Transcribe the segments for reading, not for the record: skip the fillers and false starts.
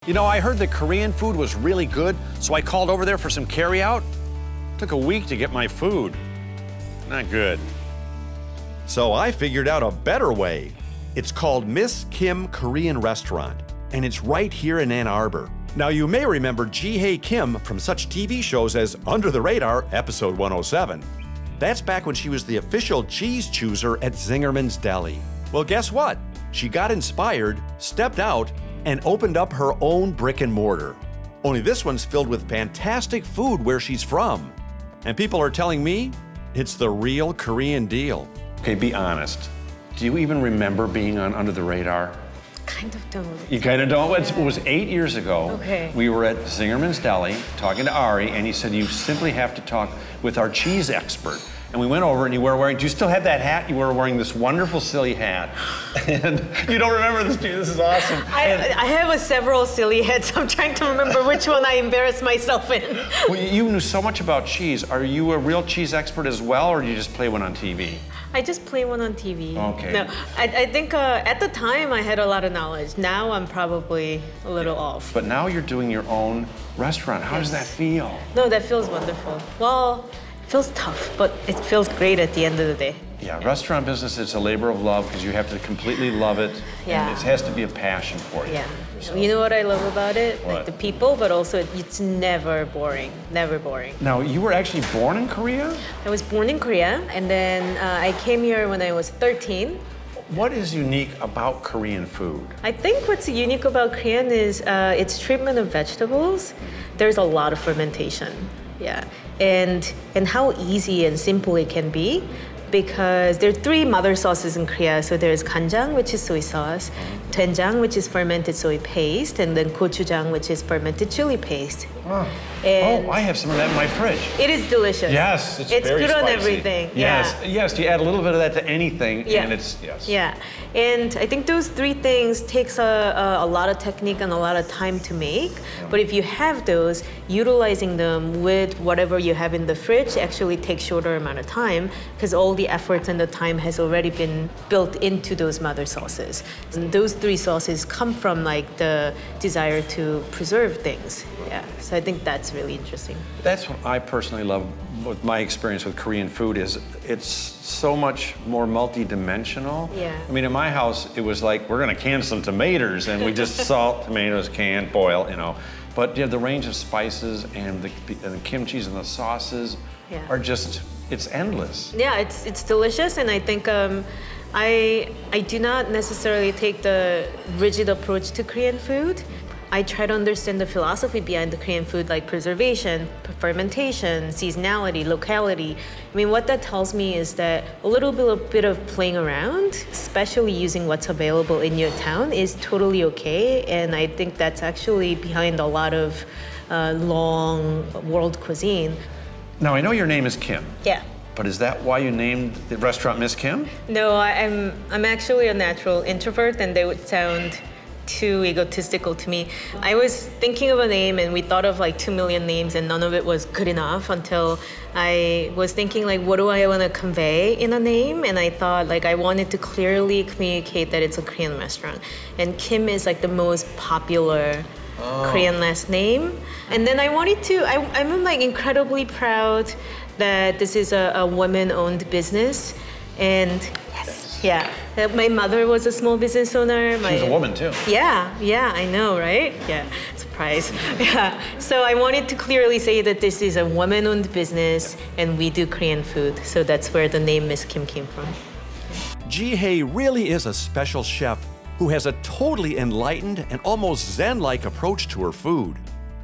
You know, I heard that Korean food was really good, so I called over there for some carry-out. Took a week to get my food. Not good. So I figured out a better way. It's called Miss Kim Korean Restaurant, and it's right here in Ann Arbor. Now, you may remember Ji-hae Kim from such TV shows as Under the Radar, episode 107. That's back when she was the official cheese chooser at Zingerman's Deli. Well, guess what? She got inspired, stepped out, and opened up her own brick and mortar. Only this one's filled with fantastic food where she's from. And people are telling me it's the real Korean deal. Okay, be honest. Do you even remember being on Under the Radar? Kind of don't. You kind of don't? It was 8 years ago. Okay. We were at Zingerman's Deli talking to Ari, and he said, you simply have to talk with our cheese expert. And we went over, and you were wearing, do you still have that hat? You were wearing this wonderful, silly hat. And you don't remember this, this is awesome. I have several silly hats. I'm trying to remember which one I embarrassed myself in. Well, you knew so much about cheese. Are you a real cheese expert as well, or do you just play one on TV? I just play one on TV. Okay. No, I think at the time I had a lot of knowledge. Now I'm probably a little off. But now you're doing your own restaurant. How does that feel? No, that feels wonderful. Well, it feels tough, but it feels great at the end of the day. Yeah, restaurant business, it's a labor of love because you have to completely love it. Yeah. And it has to be a passion for you. Yeah. So. You know what I love about it? What? Like the people, but also it's never boring. Never boring. Now, you were actually born in Korea? I was born in Korea, and then I came here when I was 13. What is unique about Korean food? I think what's unique about Korean is its treatment of vegetables. There's a lot of fermentation. Yeah, and how easy and simple it can be, because there are 3 mother sauces in Korea. So there's 간장, which is soy sauce, doenjang, which is fermented soy paste, and then gochujang, which is fermented chili paste. Oh. And I have some of that in my fridge. it is delicious. Yes, it's very good on spicy. everything. Yes, Yeah. yes, you add a little bit of that to anything, Yeah. and it's, yes. Yeah, and I think those 3 things takes a lot of technique and a lot of time to make. But if you have those, utilizing them with whatever you have in the fridge actually takes shorter amount of time, because all the efforts and the time has already been built into those mother sauces. And those 3 sauces come from like the desire to preserve things. Yeah, so I think that's really interesting. That's what I personally love with my experience with Korean food is it's so much more multi-dimensional. Yeah. I mean, in my house, it was like, we're gonna can some tomatoes, and we just salt, tomatoes, can, boil, you know. But yeah, the range of spices and the kimchis and the sauces are just, it's endless. Yeah, it's delicious, and I think I do not necessarily take the rigid approach to Korean food. I try to understand the philosophy behind the Korean food, like preservation, fermentation, seasonality, locality. I mean, what that tells me is that a little bit of playing around, especially using what's available in your town, is totally okay. And I think that's actually behind a lot of long world cuisine. Now, I know your name is Kim. Yeah. But is that why you named the restaurant Miss Kim? No, I'm actually a natural introvert, and they would sound too egotistical to me. I was thinking of a name, and we thought of like 2 million names, and none of it was good enough until I was thinking like, what do I want to convey in a name? And I thought like I wanted to clearly communicate that it's a Korean restaurant. And Kim is like the most popular Korean last name. And then I wanted to, I'm like incredibly proud that this is a woman-owned business. And yeah, my mother was a small business owner. She's a woman too. Yeah, I know, right? Yeah, surprise. Yeah, so I wanted to clearly say that this is a woman-owned business and we do Korean food. So that's where the name Miss Kim came from. Ji-hae really is a special chef who has a totally enlightened and almost zen-like approach to her food.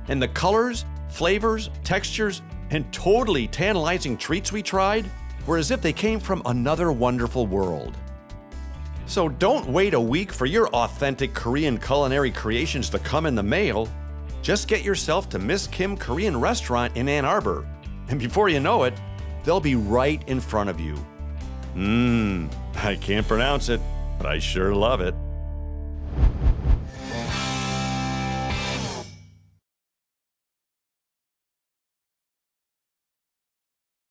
And the colors, flavors, textures, and totally tantalizing treats we tried were as if they came from another wonderful world. So don't wait a week for your authentic Korean culinary creations to come in the mail. Just get yourself to Miss Kim Korean Restaurant in Ann Arbor, and before you know it, they'll be right in front of you. I can't pronounce it, but I sure love it.